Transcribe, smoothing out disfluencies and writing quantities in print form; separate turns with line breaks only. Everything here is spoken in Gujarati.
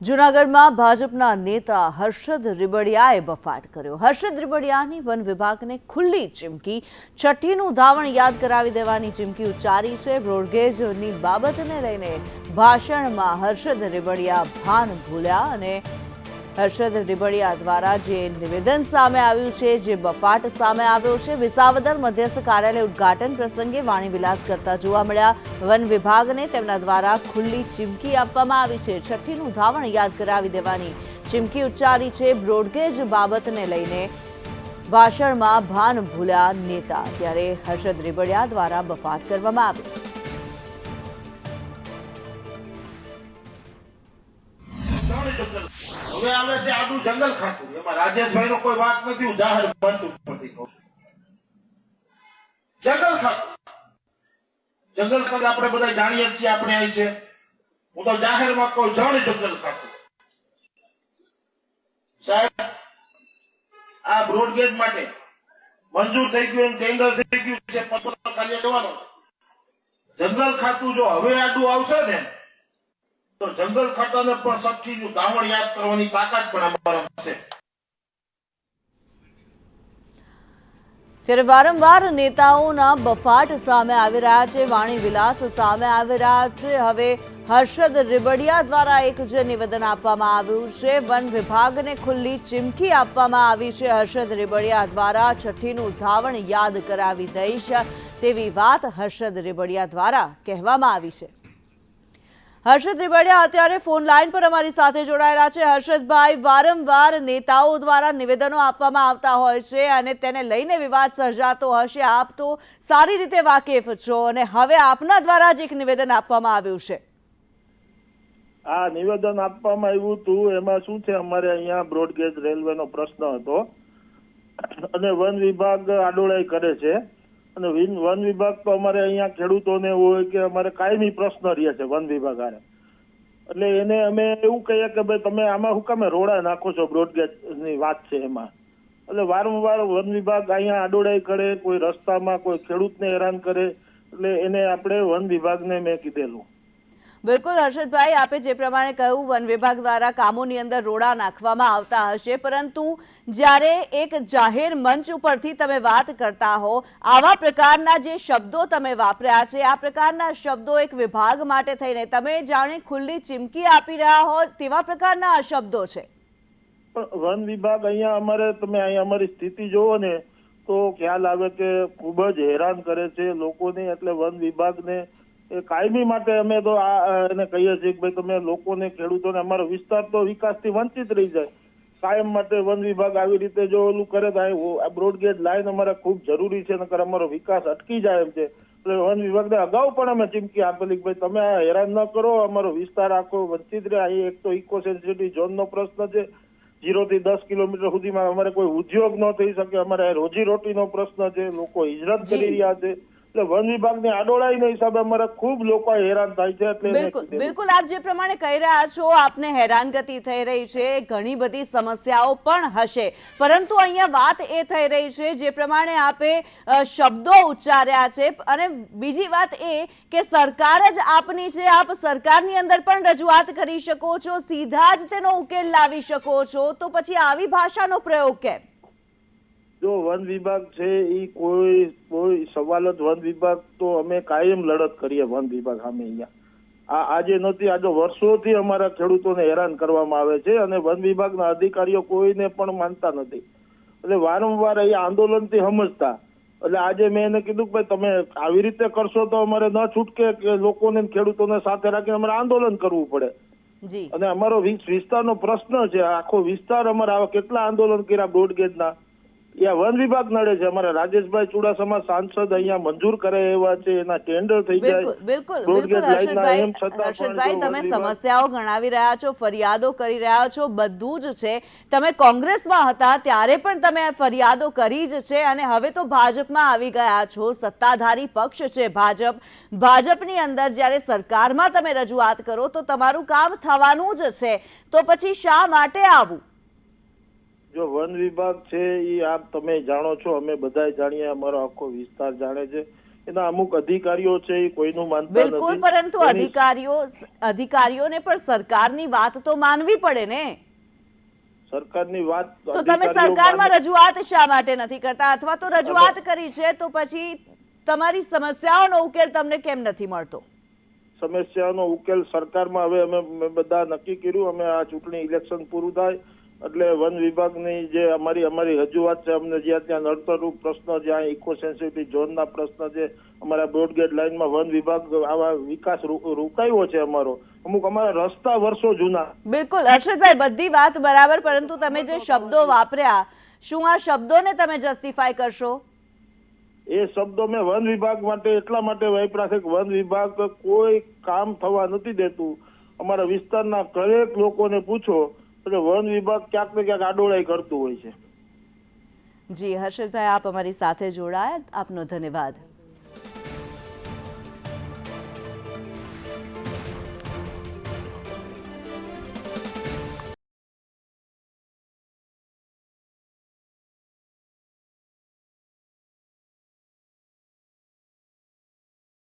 જૂનાગઢમાં ભાજપના નેતા હર્ષદ રીબડિયાએ બફાટ કર્યો। હર્ષદ રીબડિયાની વન વિભાગને ખુલ્લી ચીમકી, છઠ્ઠીનું ધાવણ યાદ કરાવી દેવાની ચીમકી ઉચ્ચારી છે। બ્રોડગેજની બાબતને લઈને ભાષણમાં હર્ષદ રીબડિયા ભાન ભૂલ્યા અને હર્ષદ રીબડિયા દ્વારા જે નિવેદન સામે આવ્યું છે, જે બફાટ સામે આવ્યો છે, વિસાવદર મધ્યસ્થ કાર્યાલય ઉદ્ઘાટન પ્રસંગે વાણીવિલાસ કરતા જોવા મળ્યા। વન વિભાગને તેમના દ્વારા ખુલ્લી ચીમકી આપવામાં આવી છે। છઠ્ઠીનું ધાવણ યાદ કરાવી દેવાની ચીમકી ઉચ્ચારી છે। બ્રોડગેજ બાબતને લઈને ભાષણમાં ભાન ભૂલ્યા નેતા, ત્યારે હર્ષદ રીબડિયા દ્વારા બફાટ કરવામાં આવ્યો।
હવે આવે છે આડું જંગલ ખાતું, એમાં રાજેશભાઈ નો કોઈ વાત નથી, હું જાહેર મંચ ઉપરથી કહું છું। જંગલ ખાતું, જંગલ ખાતું આપણે બધા જાણીએ છીએ, આપણે અહીં છે, હું તો જાહેરમાં કહું જણ જંગલ ખાતું સાહેબ આ બ્રોડગેજ માટે મંજૂર થઈ ગયું, ટેન્ડર થઈ ગયું છે, પત્ર કાર્ય જવાનો। જંગલ ખાતું જો હવે આડું આવશે ને તો જંગલ ખાતાને પણ છઠ્ઠીનું ધાવણ યાદ કરવાની તાકાત પણ અમારામાં છે।
ત્યારે વારંવાર નેતાઓના બફાટ સામે આવી રહ્યા છે, વાણી વિલાસ સામે આવી રહ્યા છે। હવે હર્ષદ રીબડિયા દ્વારા એક જે નિવેદન આપવામાં આવ્યું છે, વન વિભાગને ખુલ્લી ચીમકી આપવામાં આવી છે। હર્ષદ રીબડિયા દ્વારા છઠ્ઠીનું ધાવણ યાદ કરાવી દઈશ તેવી વાત હર્ષદ રીબડિયા દ્વારા કહેવામાં આવી છે। હર્ષદ રીબડિયા અત્યારે ફોન લાઈન પર અમારી સાથે જોડાયેલા છે। હર્ષદભાઈ, વારંવાર નેતાઓ દ્વારા નિવેદનો આપવામાં આવતા હોય છે અને તેને લઈને વિવાદ સર્જાતો હશે, આપ તો સારી રીતે વાકેફ છો અને હવે આપના દ્વારા જ એક નિવેદન આપવામાં આવ્યું છે।
આ નિવેદન આપવામાં આવ્યું હતું, એમાં શું છે, અમારે અહીંયા બ્રોડગેજ રેલવેનો પ્રશ્ન હતો અને વન વિભાગ આડોળાઈ કરે છે અને વન વિભાગ તો અમારે અહીંયા ખેડૂતોને હોય કે અમારે કાયમી પ્રશ્ન રહે છે વન વિભાગ આને, એટલે એને અમે એવું કહીએ કે ભાઈ તમે આમાં શું કામે રોડા નાખો છો, બ્રોડગેજની વાત છે એમાં। એટલે વારંવાર વન વિભાગ અહીંયા આડોળાઈ કરે, કોઈ રસ્તામાં કોઈ ખેડૂતને હેરાન કરે, એટલે એને આપણે વન વિભાગને મેં કીધેલું।
બિલકુલ હર્ષદભાઈ, આપે જે પ્રમાણે કહ્યું, વન વિભાગ દ્વારા કામોની અંદર રોડા નાખવામાં આવતા હશે, પરંતુ જ્યારે એક જાહેર મંચ ઉપરથી તમે વાત કરતા હો, આવા પ્રકારના જે શબ્દો તમે વાપર્યા છે, આ પ્રકારના શબ્દો એક વિભાગ માટે થઈને તમે જાણે ખુલ્લી ચીમકી આપી રહ્યા હો તેવા પ્રકારના આ શબ્દો છે।
પણ વન વિભાગ અહીંયા અમારે, તમે અહીંયા અમારી સ્થિતિ જોવો ને તો ખ્યાલ આવે કે ખૂબ જ હેરાન કરે છે લોકોને, એટલે વન વિભાગને એ કાયમી માટે અમે તો એને કહીએ છીએ કે ભાઈ તમે લોકોને, ખેડૂતોને, અમારો વિસ્તાર તો વિકાસથી વંચિત રહી જાય, કાયમ માટે વન વિભાગ આવી રીતે જો ઓલું કરે તો આ બ્રોડગેજ લાઈન અમારે ખૂબ જરૂરી છે, નકર અમારો વિકાસ અટકી જાય એમ છે। એટલે વન વિભાગને અગાઉ પણ અમે ચીમકી આપેલી કે ભાઈ તમે આ હેરાન ન કરો, અમારો વિસ્તાર આખો વંચિત રહે। અહીં એક તો ઇકો સેન્સિટિવ ઝોનનો પ્રશ્ન છે, 0 થી 10 કિલોમીટર સુધીમાં અમારે કોઈ ઉદ્યોગ ન થઈ શકે, અમારે રોજીરોટીનો પ્રશ્ન છે, લોકો હિજરત કરી રહ્યા છે, એટલે વન વિભાગની આડોળાઈના હિસાબે અમારે ખૂબ લોકો હેરાન થાય છે। એટલે
બિલકુલ આપ જે પ્રમાણે કહી રહ્યા છો, આપને હેરાનગતિ થઈ રહી છે, ઘણી બધી સમસ્યાઓ પણ હશે, પરંતુ અહીંયા વાત એ થઈ રહી છે, જે પ્રમાણે આપે શબ્દો ઉચ્ચાર્યા છે, અને બીજી વાત એ કે સરકાર જ આપની છે, આપ સરકારની અંદર પણ રજૂઆત કરી શકો છો, સીધા જ તેનો ઉકેલ લાવી શકો છો, તો પછી આવી ભાષાનો પ્રયોગ કેમ?
જો વન વિભાગ છે એ કોઈ સવાલ જ, વન વિભાગ તો અમે કાયમ લડત કરીએ વન વિભાગ સામે। અહીંયા આજે નથી, આજે વર્ષોથી અમારા ખેડૂતોને હેરાન કરવામાં આવે છે અને વન વિભાગના અધિકારીઓ કોઈને પણ માનતા નથી, એટલે વારંવાર અહીંયા આંદોલનથી સમજતા, એટલે આજે મેં એને કીધું કે ભાઈ તમે આવી રીતે કરશો તો અમારે ન છૂટકે કે લોકોને, ખેડૂતોને સાથે રાખીને અમારે આંદોલન કરવું પડે। અને અમારો વિસ્તારનો પ્રશ્ન છે, આખો વિસ્તાર અમારે આવા કેટલા આંદોલન કર્યા બ્રોડગેજના, વન વિભાગ નડે છે। અમારા રાજેશભાઈ ચુડાસમા સાંસદ અહીંયા મંજૂર કરે એવા છે, એના ટેન્ડર થઈ જાય।
બિલકુલ હર્ષદભાઈ, તમે સમસ્યાઓ ગણાવી રહ્યા છો, ફરિયાદો કરી રહ્યા છો, બધું જ છે। તમે કોંગ્રેસમાં હતા ત્યારે પણ તમે ફરિયાદો કરી જ છે અને હવે તો ભાજપમાં આવી ગયા છો, સત્તાધારી પક્ષ છે ભાજપ, ભાજપની અંદર જ્યારે સરકારમાં તમે રજૂઆત કરો તો તમારું કામ થવાનું જ છે, તો પછી શા માટે આવું?
જો વન વિભાગ છે એ આપ તમે જાણો છો, અમે બધા જાણીએ, અમારો આખો વિસ્તાર જાણે છે એના અમુક અધિકારીઓ છે એ કોઈનું માનતા
બિલકુલ,
નથી.
પરંતુ
એની
અધિકારીઓને પણ સરકારની વાત તો માનવી પડે ને.
સરકારની વાત
તો તમે
અધિકારીઓ
સરકારમાં
માને.
રજૂઆત શા માટે નથી કરતા, અથવા તો રજૂઆત કરી છે તો પછી તમારી સમસ્યાઓનો ઉકેલ તમને કેમ નથી મળતો?
સમસ્યાનો ઉકેલ સરકારમાં હવે અમે બધા નક્કી કર્યું, અમે આ ચૂંટણી ઇલેક્શન પૂરું થાય એટલે વન વિભાગની જે અમારી રજૂઆત છે, અમને જ્યાં ત્યાં નડતરરૂપ પ્રશ્ન, જ્યાં ઇકો સેન્સિટિવ ઝોનના પ્રશ્ન છે, અમારા બ્રોડગેજ લાઇનમાં વન વિભાગ આવા વિકાસ રોકાયો છે અમારો, અમુક અમારા રસ્તા વર્ષો જૂના.
બિલકુલ હર્ષદભાઈ, બધી વાત બરાબર, પરંતુ તમે જે શબ્દો વાપર્યા, શું આ શબ્દોને તમે જસ્ટિફાય કરશો?
એ શબ્દો મેં વન વિભાગ માટે એટલા માટે વાપર્યા છે કે વન વિભાગ કોઈ કામ થવા નથી દેતું. અમારા વિસ્તારના દરેક લોકોને પૂછો એટલે વન વિભાગ ક્યાંક ને ક્યાંક આડોળાઈ કરતું હોય છે.
જી હર્ષદભાઈ, આપ અમારી સાથે જોડાયા, આપનો ધન્યવાદ.